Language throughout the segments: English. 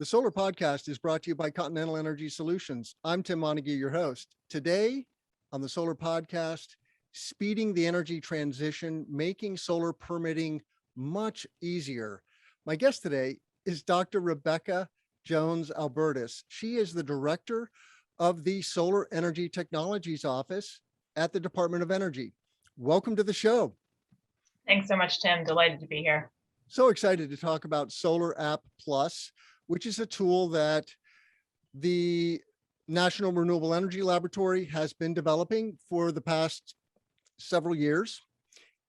The Solar Podcast is brought to you by Continental Energy Solutions. I'm Tim Montague, your host. Today on the Solar Podcast, speeding the energy transition, making solar permitting much easier. My guest today is Dr. Beccca Jones-Albertus. She is the director of the Solar Energy Technologies Office at the Department of Energy. Welcome to the show. Thanks so much, Tim. Delighted to be here. So excited to talk about SolarApp Plus, which is a tool that the National Renewable Energy Laboratory has been developing for the past several years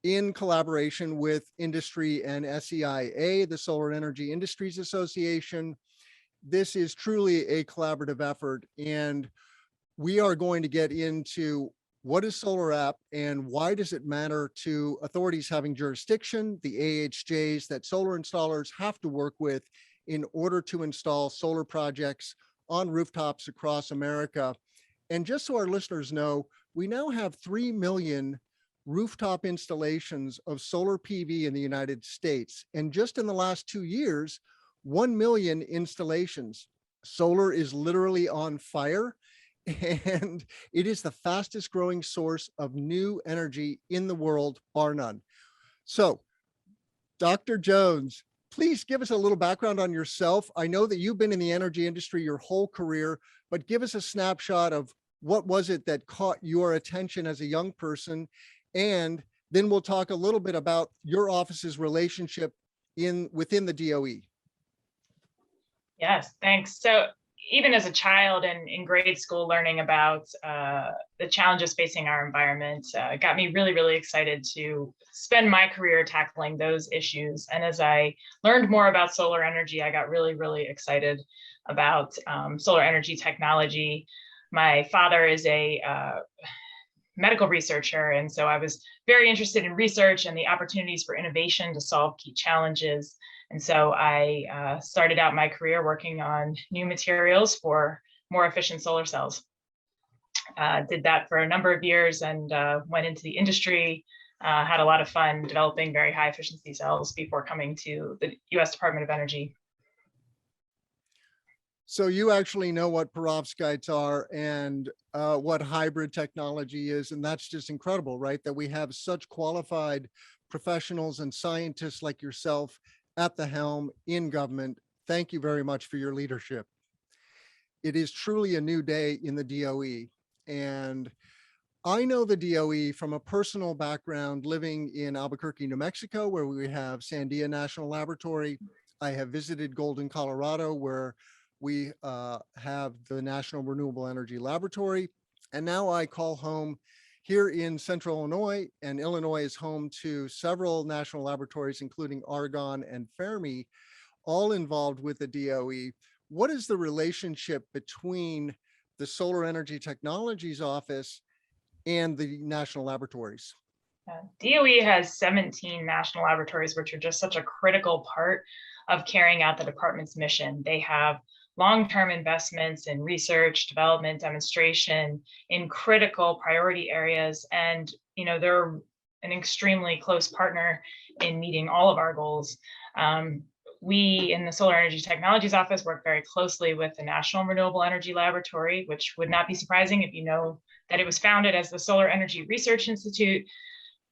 in collaboration with industry and SEIA, the Solar Energy Industries Association. This is truly a collaborative effort, and we are going to get into what is SolarApp and why does it matter to authorities having jurisdiction, the AHJs that solar installers have to work with in order to install solar projects on rooftops across America. And just so our listeners know, we now have 3 million rooftop installations of solar PV in the United States. And just in the last 2 years, 1 million installations. Solar is literally on fire, and it is the fastest growing source of new energy in the world, bar none. So, Dr. Jones, please give us a little background on yourself. I know that you've been in the energy industry your whole career, but give us a snapshot of what was it that caught your attention as a young person, and then we'll talk a little bit about your office's relationship within the DOE. Yes, thanks. So even as a child and in grade school, learning about the challenges facing our environment got me really, really excited to spend my career tackling those issues. And as I learned more about solar energy, I got really, really excited about solar energy technology. My father is a medical researcher, and so I was very interested in research and the opportunities for innovation to solve key challenges. And so I started out my career working on new materials for more efficient solar cells. Did that for a number of years and went into the industry, had a lot of fun developing very high efficiency cells before coming to the US Department of Energy. So you actually know what perovskites are and what hybrid technology is, and that's just incredible, right? That we have such qualified professionals and scientists like yourself at the helm in government. Thank you very much for your leadership. It is truly a new day in the DOE. And I know the DOE from a personal background living in Albuquerque, New Mexico, where we have Sandia National Laboratory. I have visited Golden, Colorado, where we have the National Renewable Energy Laboratory. And now I call home here in Central Illinois, and Illinois is home to several national laboratories, including Argonne and Fermi, all involved with the DOE. What is the relationship between the Solar Energy Technologies Office and the national laboratories? DOE has 17 national laboratories, which are just such a critical part of carrying out the department's mission. They have long-term investments in research, development, demonstration in critical priority areas. And, they're an extremely close partner in meeting all of our goals. We in the Solar Energy Technologies Office work very closely with the National Renewable Energy Laboratory, which would not be surprising if you know that it was founded as the Solar Energy Research Institute,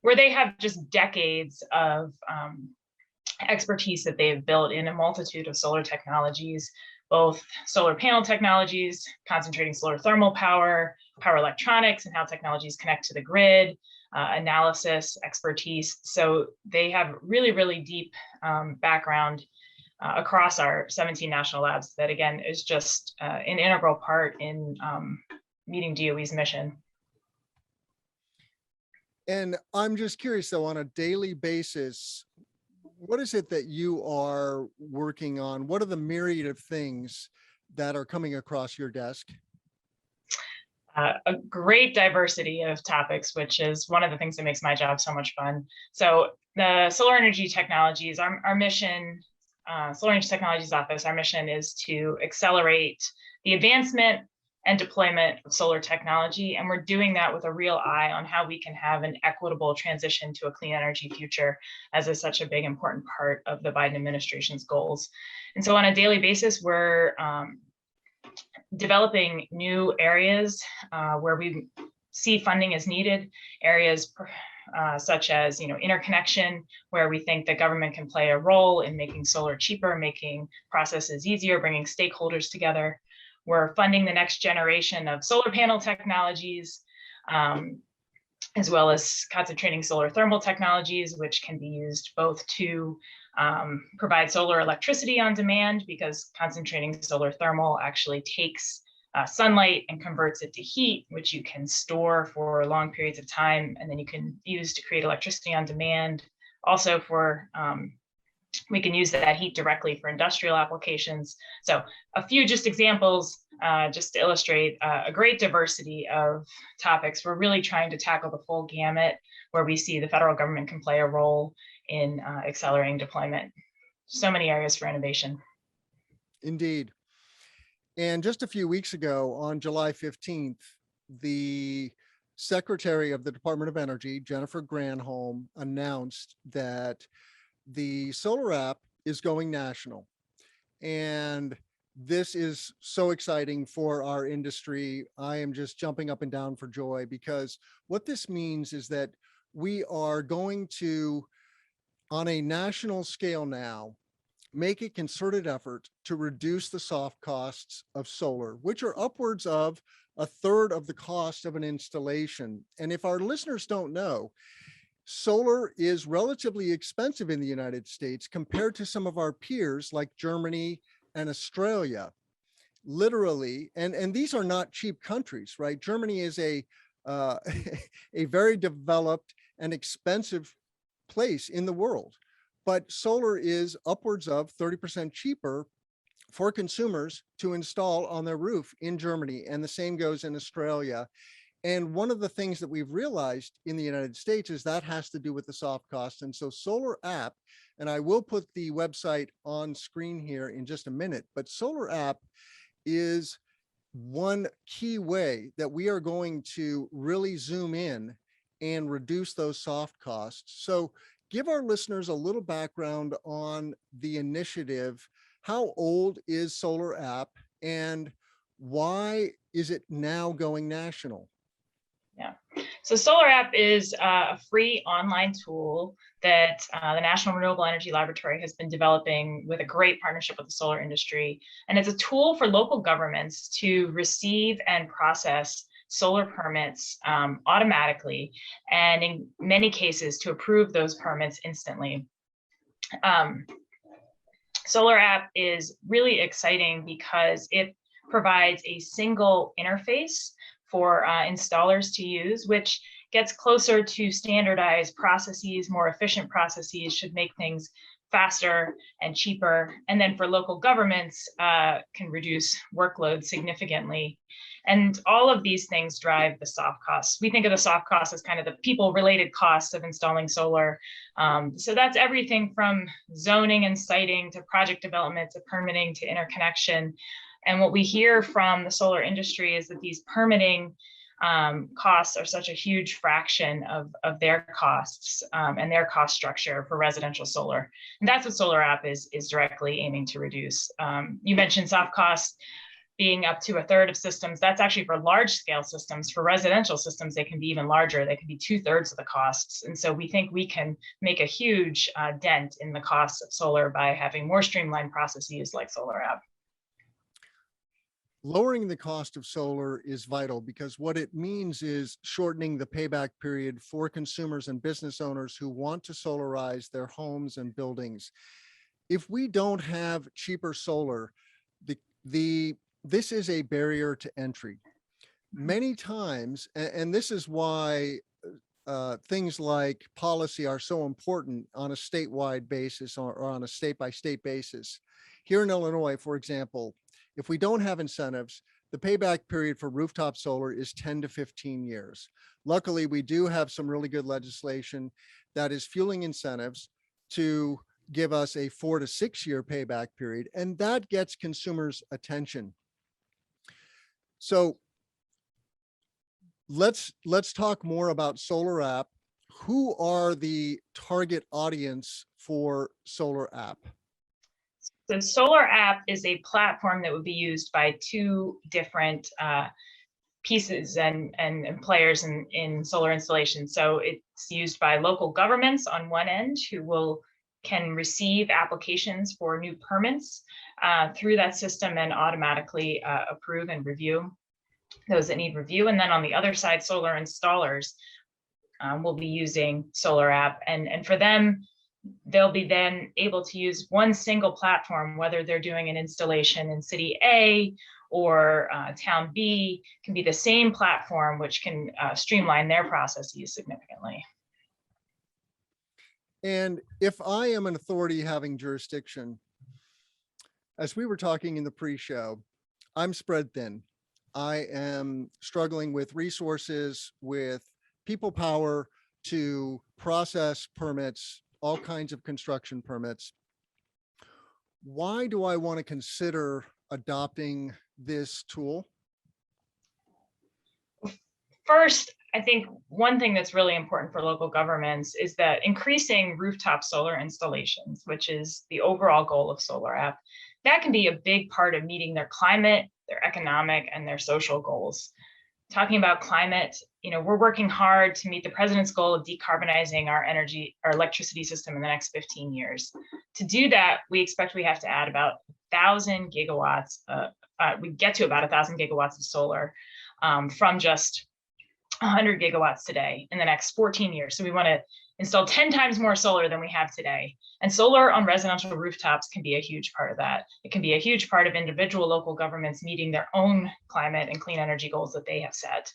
where they have just decades of expertise that they've built in a multitude of solar technologies, both solar panel technologies, concentrating solar thermal power, power electronics, and how technologies connect to the grid, analysis, expertise. So they have really, really deep background across our 17 national labs that, again, is just an integral part in meeting DOE's mission. And I'm just curious, though, on a daily basis, what is it that you are working on? What are the myriad of things that are coming across your desk? A great diversity of topics, which is one of the things that makes my job so much fun. So the Solar Energy Technologies, our mission, Solar Energy Technologies Office, our mission is to accelerate the advancement and deployment of solar technology. And we're doing that with a real eye on how we can have an equitable transition to a clean energy future, as is such a big, important part of the Biden administration's goals. And so on a daily basis, we're developing new areas where we see funding is needed, areas such as interconnection, where we think the government can play a role in making solar cheaper, making processes easier, bringing stakeholders together. We're funding the next generation of solar panel technologies, as well as concentrating solar thermal technologies, which can be used both to provide solar electricity on demand, because concentrating solar thermal actually takes sunlight and converts it to heat, which you can store for long periods of time, and then you can use to create electricity on demand. Also for we can use that heat directly for industrial applications. So a few just examples, just to illustrate a great diversity of topics. We're really trying to tackle the full gamut, where we see the federal government can play a role in accelerating deployment. So many areas for innovation. Indeed. And just a few weeks ago, on July 15th, the Secretary of the Department of Energy, Jennifer Granholm, announced that the SolarApp is going national. And this is so exciting for our industry. I am just jumping up and down for joy, because what this means is that we are going to, on a national scale now, make a concerted effort to reduce the soft costs of solar, which are upwards of a third of the cost of an installation. And if our listeners don't know, solar is relatively expensive in the United States compared to some of our peers like Germany and Australia. Literally, and these are not cheap countries, right? Germany is a a very developed and expensive place in the world. But solar is upwards of 30% cheaper for consumers to install on their roof in Germany, and the same goes in Australia. And one of the things that we've realized in the United States is that has to do with the soft cost. And so SolarApp, and I will put the website on screen here in just a minute, but SolarApp is one key way that we are going to really zoom in and reduce those soft costs. So give our listeners a little background on the initiative. How old is SolarApp, and why is it now going national? Yeah, so SolarApp is a free online tool that the National Renewable Energy Laboratory has been developing with a great partnership with the solar industry. And it's a tool for local governments to receive and process solar permits automatically, and in many cases to approve those permits instantly. SolarApp is really exciting because it provides a single interface for installers to use, which gets closer to standardized processes. More efficient processes should make things faster and cheaper. And then for local governments, can reduce workload significantly. And all of these things drive the soft costs. We think of the soft costs as kind of the people-related costs of installing solar. So that's everything from zoning and siting to project development to permitting to interconnection. And what we hear from the solar industry is that these permitting costs are such a huge fraction of their costs and their cost structure for residential solar. And that's what SolarApp is directly aiming to reduce. You mentioned soft costs being up to a third of systems. That's actually for large scale systems. For residential systems, they can be even larger. They can be 2/3 of the costs. And so we think we can make a huge dent in the costs of solar by having more streamlined processes like SolarApp. Lowering the cost of solar is vital, because what it means is shortening the payback period for consumers and business owners who want to solarize their homes and buildings. If we don't have cheaper solar, this is a barrier to entry. Many times, and this is why things like policy are so important on a statewide basis or on a state-by-state basis. Here in Illinois, for example, if we don't have incentives, the payback period for rooftop solar is 10 to 15 years. Luckily, we do have some really good legislation that is fueling incentives to give us a 4 to 6 year payback period, and that gets consumers' attention. So let's talk more about SolarApp. Who are the target audience for SolarApp? The SolarApp is a platform that would be used by two different pieces and players in solar installation. So it's used by local governments on one end, who can receive applications for new permits through that system and automatically approve and review those that need review. And then on the other side, solar installers will be using SolarApp, and for them, they'll be then able to use one single platform, whether they're doing an installation in city A or town B, can be the same platform, which can streamline their processes significantly. And if I am an authority having jurisdiction, as we were talking in the pre-show, I'm spread thin. I am struggling with resources, with people power to process permits, all kinds of construction permits. Why do I want to consider adopting this tool? First, I think one thing that's really important for local governments is that increasing rooftop solar installations, which is the overall goal of SolarApp, that can be a big part of meeting their climate, their economic, and their social goals. Talking about climate, we're working hard to meet the president's goal of decarbonizing our electricity system in the next 15 years. To do that, we expect we have to add about 1,000 gigawatts. We get to about 1,000 gigawatts of solar from just 100 gigawatts today in the next 14 years. So we want to install 10 times more solar than we have today. And solar on residential rooftops can be a huge part of that. It can be a huge part of individual local governments meeting their own climate and clean energy goals that they have set.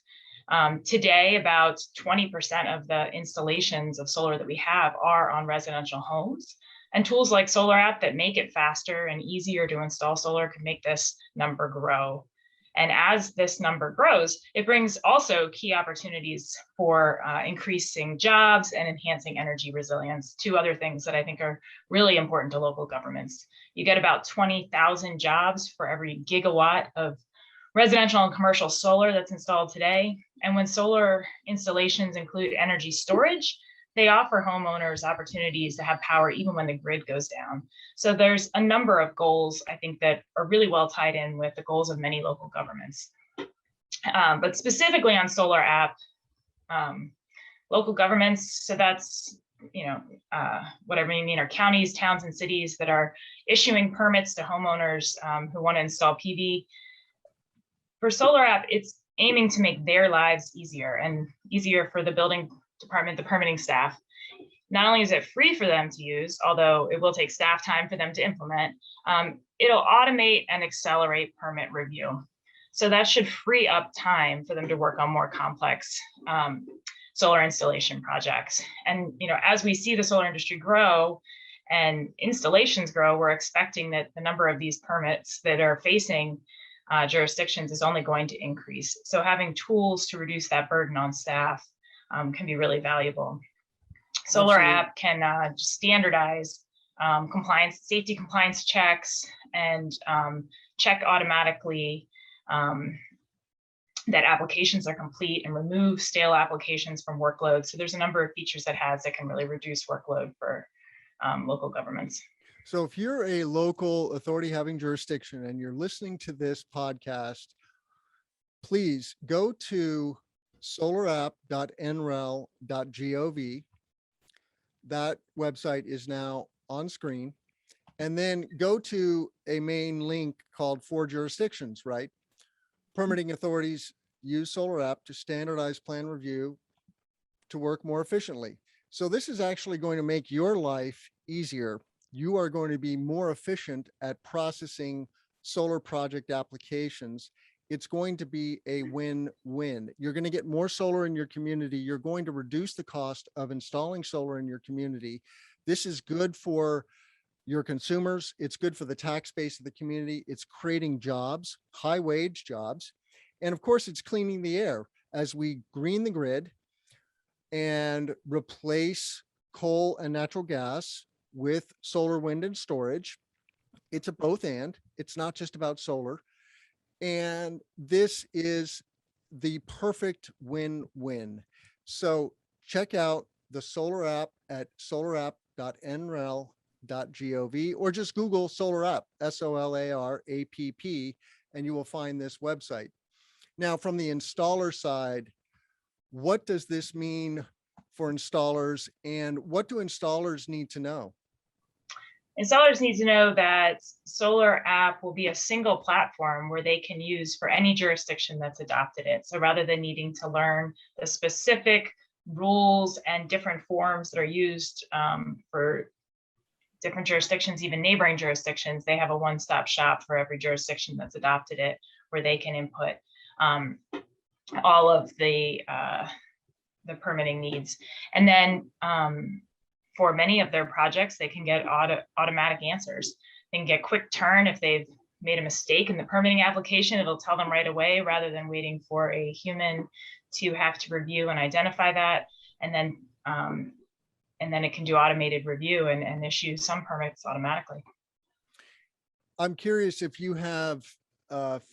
Today, about 20% of the installations of solar that we have are on residential homes. And tools like SolarApp that make it faster and easier to install solar can make this number grow. And as this number grows, it brings also key opportunities for increasing jobs and enhancing energy resilience, two other things that I think are really important to local governments. You get about 20,000 jobs for every gigawatt of residential and commercial solar that's installed today. And when solar installations include energy storage, they offer homeowners opportunities to have power even when the grid goes down. So there's a number of goals, I think, that are really well tied in with the goals of many local governments. But specifically on SolarApp, local governments, so that's what I mean are counties, towns, and cities that are issuing permits to homeowners who want to install PV. For SolarApp, it's aiming to make their lives easier and easier for the building department, the permitting staff. Not only is it free for them to use, although it will take staff time for them to implement, it'll automate and accelerate permit review. So that should free up time for them to work on more complex solar installation projects. And as we see the solar industry grow and installations grow, we're expecting that the number of these permits that are facing jurisdictions is only going to increase. So having tools to reduce that burden on staff can be really valuable. SolarApp can standardize safety compliance checks and check automatically that applications are complete and remove stale applications from workload. So there's a number of features that can really reduce workload for local governments. So if you're a local authority having jurisdiction and you're listening to this podcast, please go to solarapp.nrel.gov. That website is now on screen. And then go to a main link called For Jurisdictions, right? Permitting authorities use SolarApp to standardize plan review to work more efficiently. So this is actually going to make your life easier. You are going to be more efficient at processing solar project applications. It's going to be a win-win. You're going to get more solar in your community. You're going to reduce the cost of installing solar in your community. This is good for your consumers. It's good for the tax base of the community. It's creating jobs, high wage jobs. And of course, it's cleaning the air as we green the grid and replace coal and natural gas with solar, wind, and storage. It's a both and. It's not just about solar. And this is the perfect win-win. So check out the Solar App at solarapp.nrel.gov, or just Google Solar App, SolarApp, and you will find this website. Now, from the installer side, what does this mean for installers, and what do installers need to know? Installers need to know that SolarApp will be a single platform where they can use for any jurisdiction that's adopted it. So rather than needing to learn the specific rules and different forms that are used for different jurisdictions, even neighboring jurisdictions, they have a one-stop shop for every jurisdiction that's adopted it, where they can input all of the permitting needs. And then for many of their projects, they can get automatic answers. They can get quick turn if they've made a mistake in the permitting application. It'll tell them right away rather than waiting for a human to have to review and identify that. And then it can do automated review and issue some permits automatically. I'm curious if you have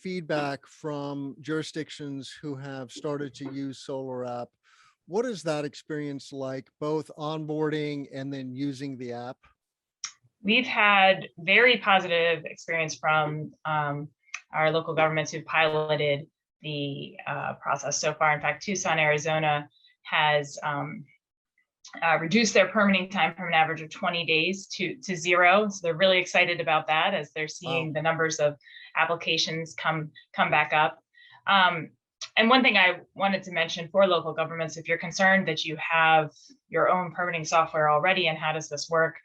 feedback from jurisdictions who have started to use SolarApp. What is that experience like, both onboarding and then using the app? We've had very positive experience from our local governments who've piloted the process so far. In fact, Tucson, Arizona has reduced their permitting time from an average of 20 days to 0. So they're really excited about that as they're seeing the numbers of applications come back up. And one thing I wanted to mention for local governments, if you're concerned that you have your own permitting software already and how does this work,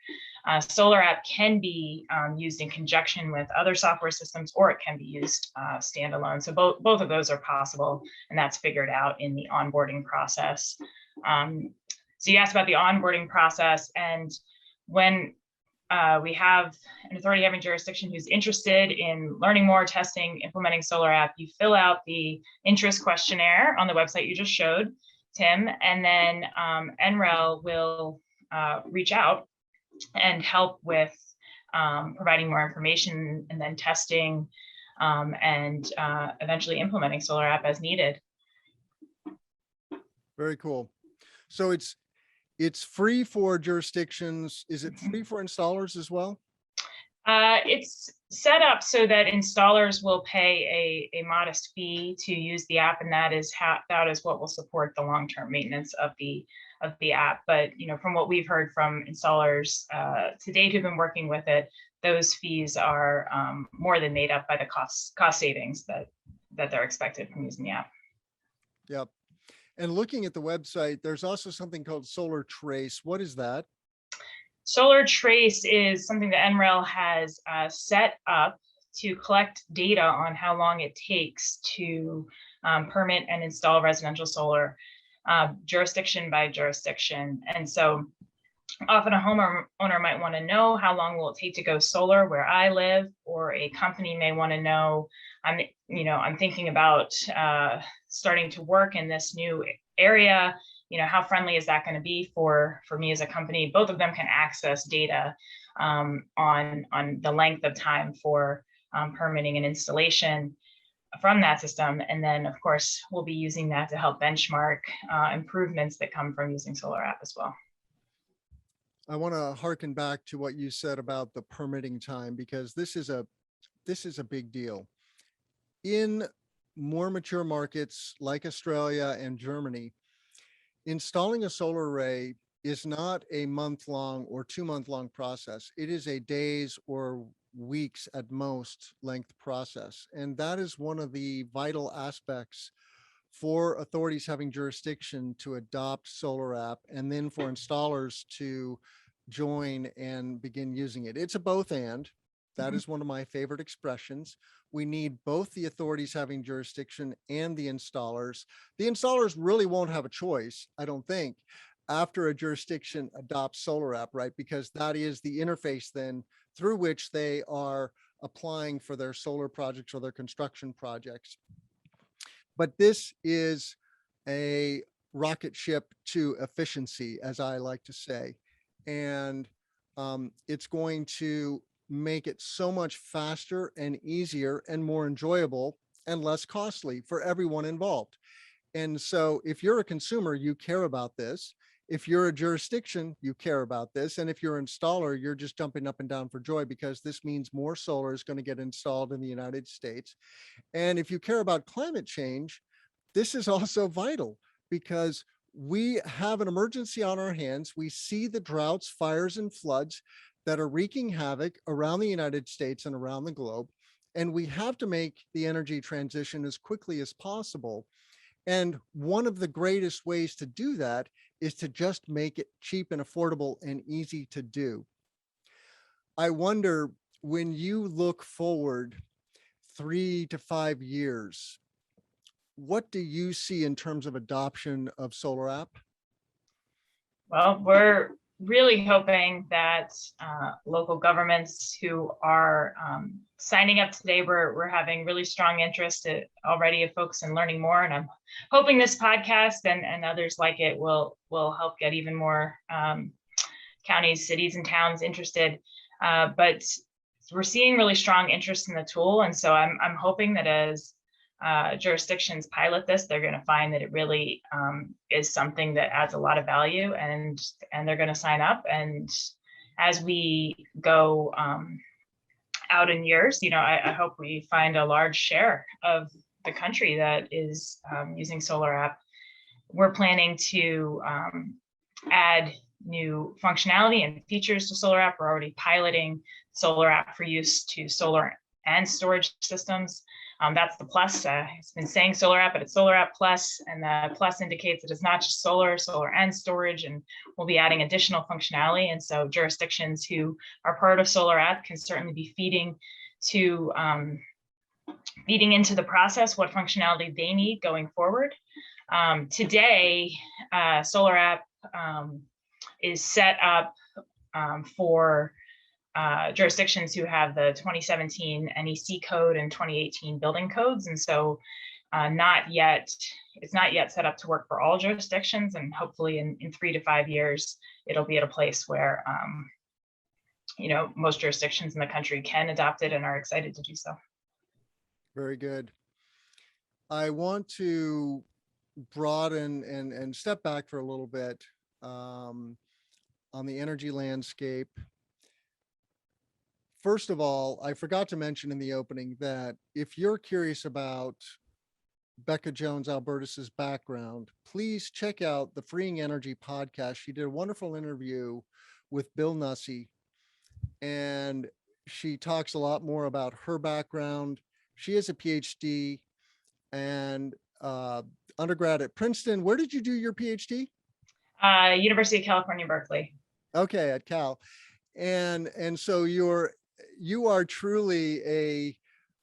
SolarApp can be used in conjunction with other software systems, or it can be used standalone. So both of those are possible, and that's figured out in the onboarding process. So you asked about the onboarding process, and when we have an authority having jurisdiction who's interested in learning more, testing, implementing SolarApp, you fill out the interest questionnaire on the website you just showed, Tim, and then NREL will reach out and help with providing more information and then testing and eventually implementing SolarApp as needed. Very cool. So it's free for jurisdictions. Is it free for installers as well? It's set up so that installers will pay a modest fee to use the app, and that is what will support the long-term maintenance of the app. But from what we've heard from installers to date who've been working with it, those fees are more than made up by the cost savings that they're expected from using the app. Yep. And looking at the website, there's also something called Solar Trace. What is that? Solar Trace is something that NREL has set up to collect data on how long it takes to permit and install residential solar, jurisdiction by jurisdiction. And so often a homeowner might want to know how long will it take to go solar where I live, or a company may want to know, I'm thinking about starting to work in this new area. How friendly is that going to be for me as a company? Both of them can access data on the length of time for permitting and installation from that system. And then, of course, we'll be using that to help benchmark improvements that come from using SolarApp as well. I want to harken back to what you said about the permitting time, because this is a big deal. In more mature markets like Australia and Germany, installing a solar array is not a month-long or 2-month-long process. It is a days or weeks at most length process. And that is one of the vital aspects for authorities having jurisdiction to adopt SolarApp, and then for installers to join and begin using it. It's a both and. That is one of my favorite expressions. We need both the authorities having jurisdiction and the installers. The installers really won't have a choice, I don't think, after a jurisdiction adopts SolarApp, right? Because that is the interface then through which they are applying for their solar projects or their construction projects. But this is a rocket ship to efficiency, as I like to say. And it's going to make it so much faster and easier and more enjoyable and less costly for everyone involved. And so if you're a consumer, you care about this. If you're a jurisdiction, you care about this. And if you're an installer, you're just jumping up and down for joy because this means more solar is going to get installed in the United States. And if you care about climate change, this is also vital because we have an emergency on our hands. We see the droughts, fires, and floods that are wreaking havoc around the United States and around the globe. And we have to make the energy transition as quickly as possible. And one of the greatest ways to do that is to just make it cheap and affordable and easy to do. I wonder, when you look forward 3 to 5 years, what do you see in terms of adoption of SolarApp? Well, we're really hoping that local governments who are signing up today, we're having really strong interest already of folks in learning more. And I'm hoping this podcast and others like it will help get even more counties, cities, and towns interested. But we're seeing really strong interest in the tool. And so I'm hoping that as jurisdictions pilot this, they're going to find that it really is something that adds a lot of value, and they're going to sign up. And as we go out in years, I hope we find a large share of the country that is using SolarApp. We're planning to add new functionality and features to SolarApp. We're already piloting SolarApp for use to solar and storage systems. That's the plus. It's been saying SolarApp, but it's SolarApp Plus, and the plus indicates that it's not just solar and storage, and we'll be adding additional functionality. And so jurisdictions who are part of SolarApp can certainly be feeding into the process what functionality they need going forward. Today, SolarApp is set up for jurisdictions who have the 2017 NEC code and 2018 building codes. And so it's not yet set up to work for all jurisdictions. And hopefully in 3 to 5 years, it'll be at a place where, most jurisdictions in the country can adopt it and are excited to do so. Very good. I want to broaden and step back for a little bit on the energy landscape. First of all, I forgot to mention in the opening that if you're curious about Beccca Jones-Albertus's background, please check out the Freeing Energy podcast. She did a wonderful interview with Bill Nussey, and she talks a lot more about her background. She has a PhD and undergrad at Princeton. Where did you do your PhD? University of California, Berkeley. Okay, at Cal. And so you are truly a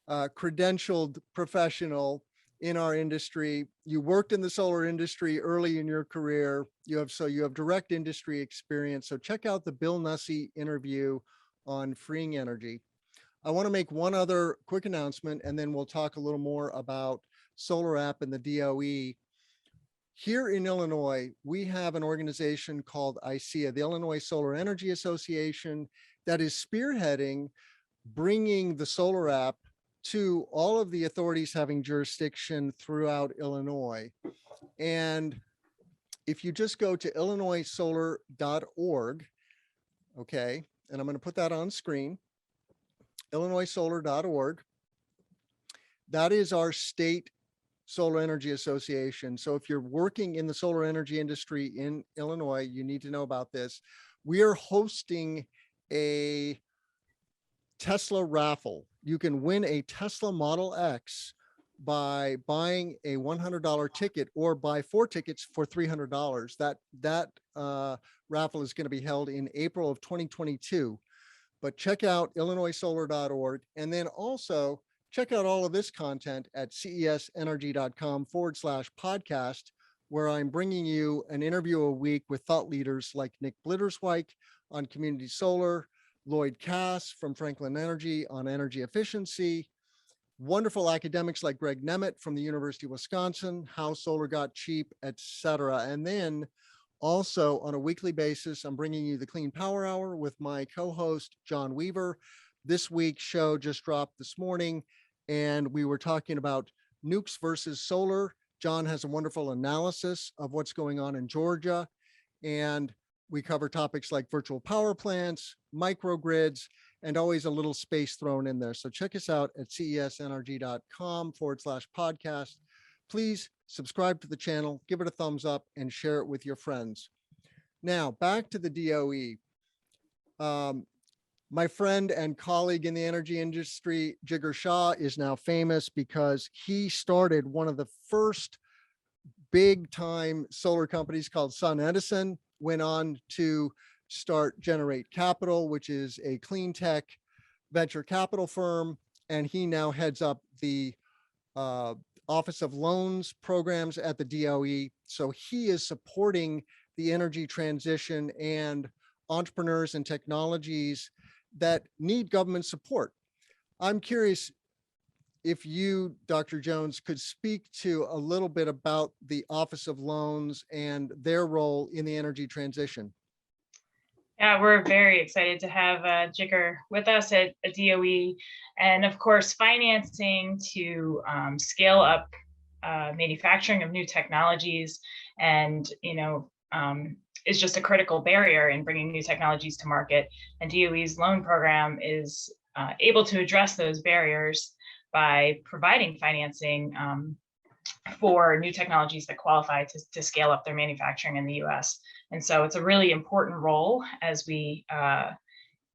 credentialed professional in our industry. You worked in the solar industry early in your career. You have direct industry experience. So check out the Bill Nussey interview on Freeing Energy. I want to make one other quick announcement, and then we'll talk a little more about SolarApp and the DOE. Here in Illinois, we have an organization called ISEA, the Illinois Solar Energy Association, that is spearheading bringing the SolarApp to all of the authorities having jurisdiction throughout Illinois. And if you just go to illinoissolar.org, okay, and I'm going to put that on screen, illinoissolar.org, that is our state Solar Energy Association. So if you're working in the solar energy industry in Illinois, you need to know about this. We are hosting a Tesla raffle. You can win a Tesla Model X by buying a $100 ticket or buy 4 tickets for $300. That raffle is going to be held in April of 2022. But check out illinoissolar.org, and then also check out all of this content at cesenergy.com/podcast, where I'm bringing you an interview a week with thought leaders like Nick Blitterswyk on community solar, Lloyd Cass from Franklin Energy on energy efficiency, wonderful academics like Greg Nemeth from the University of Wisconsin, how solar got cheap, etc. And then also on a weekly basis, I'm bringing you the Clean Power Hour with my co-host, John Weaver. This week's show just dropped this morning. and we were talking about nukes versus solar. John has a wonderful analysis of what's going on in Georgia, and we cover topics like virtual power plants, microgrids, and always a little space thrown in there. So check us out at cesnrg.com/podcast. Please subscribe to the channel, give it a thumbs up, and share it with your friends. Now, back to the DOE. My friend and colleague in the energy industry, Jigar Shah, is now famous because he started one of the first big time solar companies called Sun Edison, went on to start Generate Capital, which is a clean tech venture capital firm. And he now heads up the Office of Loans programs at the DOE. So he is supporting the energy transition and entrepreneurs and technologies that need government support. I'm curious if you, Dr. Jones, could speak to a little bit about the Office of Loans and their role in the energy transition. Yeah, we're very excited to have Jigar with us at DOE, and of course, financing to scale up manufacturing of new technologies, and is just a critical barrier in bringing new technologies to market. And DOE's loan program is able to address those barriers by providing financing for new technologies that qualify to scale up their manufacturing in the US. And so it's a really important role as we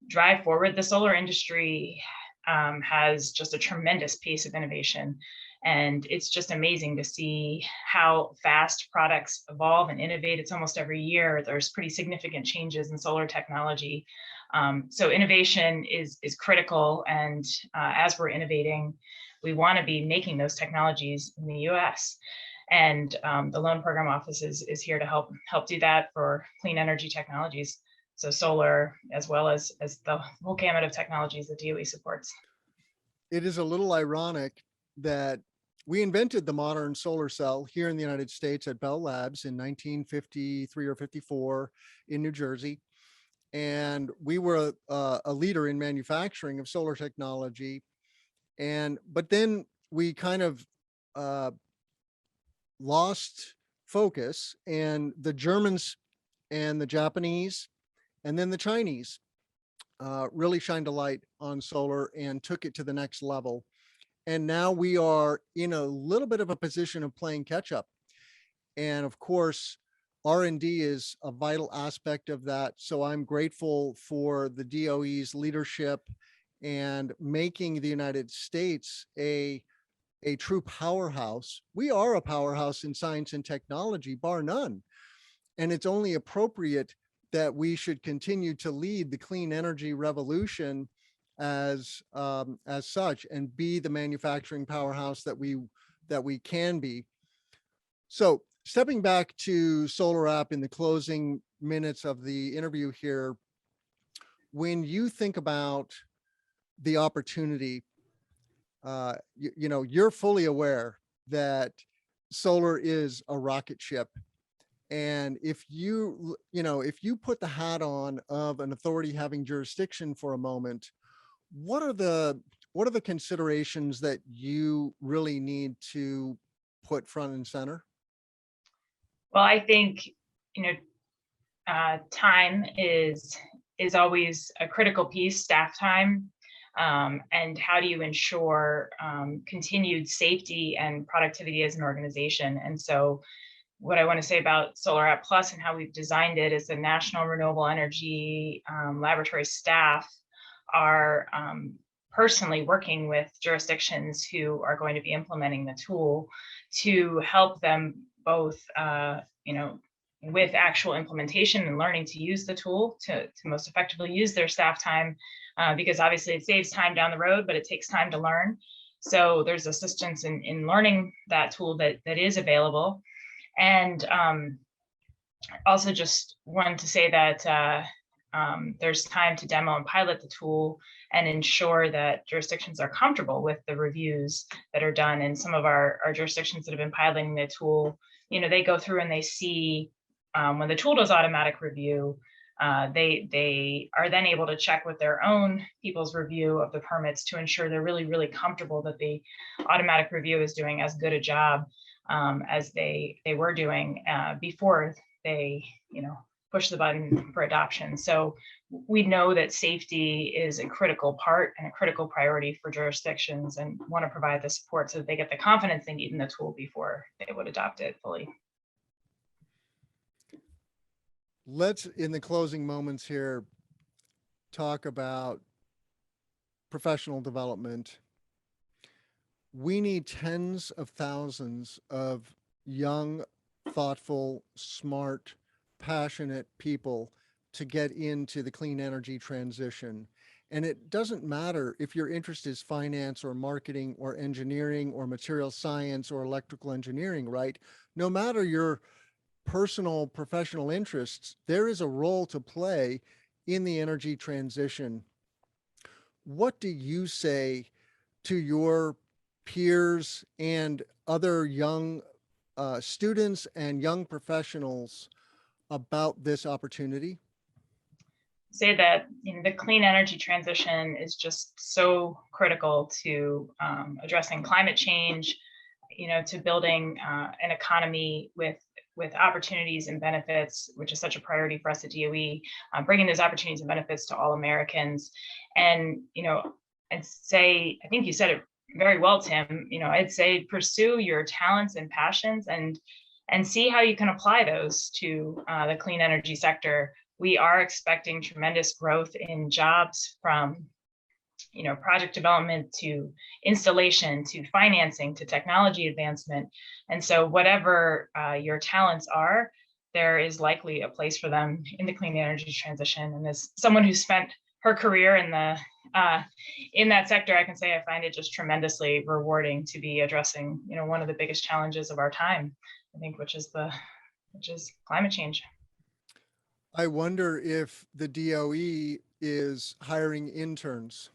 drive forward. The solar industry has just a tremendous pace of innovation. And it's just amazing to see how fast products evolve and innovate. It's almost every year. There's pretty significant changes in solar technology. So innovation is critical. And as we're innovating, we want to be making those technologies in the US. And the Loan Program Office is here to help do that for clean energy technologies. So solar, as well as the whole gamut of technologies that DOE supports. It is a little ironic that we invented the modern solar cell here in the United States at Bell Labs in 1953 or 54 in New Jersey. And we were a leader in manufacturing of solar technology. But then we kind of lost focus, and the Germans and the Japanese and then the Chinese really shined a light on solar and took it to the next level. And now we are in a little bit of a position of playing catch up. And of course, R&D is a vital aspect of that. So I'm grateful for the DOE's leadership and making the United States a true powerhouse. We are a powerhouse in science and technology, bar none. And it's only appropriate that we should continue to lead the clean energy revolution as such, and be the manufacturing powerhouse that we can be. So stepping back to SolarApp in the closing minutes of the interview here, when you think about the opportunity, you're fully aware that solar is a rocket ship. And if you put the hat on of an authority having jurisdiction for a moment, what are the considerations that you really need to put front and center? Well, I think, time is always a critical piece, staff time. And how do you ensure continued safety and productivity as an organization? And so what I want to say about SolarApp Plus and how we've designed it is the National Renewable Energy Laboratory staff are personally working with jurisdictions who are going to be implementing the tool to help them both, with actual implementation and learning to use the tool to most effectively use their staff time, because obviously it saves time down the road, but it takes time to learn. So there's assistance in learning that tool that is available. And also just wanted to say that there's time to demo and pilot the tool and ensure that jurisdictions are comfortable with the reviews that are done. And some of our jurisdictions that have been piloting the tool, they go through and they see when the tool does automatic review, They are then able to check with their own people's review of the permits to ensure they're really, really comfortable that the automatic review is doing as good a job as they were doing before they, push the button for adoption. So we know that safety is a critical part and a critical priority for jurisdictions, and want to provide the support so that they get the confidence they need in the tool before they would adopt it fully. Let's, in the closing moments here, talk about professional development. We need tens of thousands of young, thoughtful, smart, passionate people to get into the clean energy transition. And it doesn't matter if your interest is finance or marketing or engineering or material science or electrical engineering, right? No matter your personal professional interests, there is a role to play in the energy transition. What do you say to your peers and other young students and young professionals about this opportunity? Say that the clean energy transition is just so critical to addressing climate change, to building an economy with opportunities and benefits, which is such a priority for us at DOE, bringing those opportunities and benefits to all Americans. And, I'd say, I think you said it very well, Tim, I'd say pursue your talents and passions and see how you can apply those to the clean energy sector. We are expecting tremendous growth in jobs from project development to installation to financing to technology advancement. And so whatever your talents are, there is likely a place for them in the clean energy transition. And as someone who spent her career in that sector, I can say I find it just tremendously rewarding to be addressing one of the biggest challenges of our time, I think, which is climate change. I wonder if the DOE is hiring interns.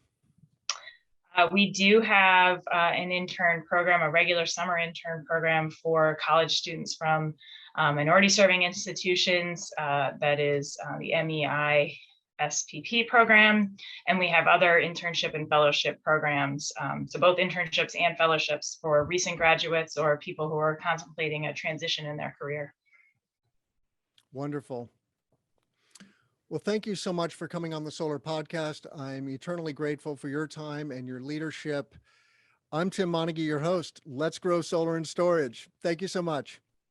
We do have an intern program, a regular summer intern program for college students from minority serving institutions. That is the MEI SPP program. And we have other internship and fellowship programs. So both internships and fellowships for recent graduates or people who are contemplating a transition in their career. Wonderful. Well, thank you so much for coming on the Solar Podcast. I'm eternally grateful for your time and your leadership. I'm Tim Montague, your host. Let's grow solar and storage. Thank you so much.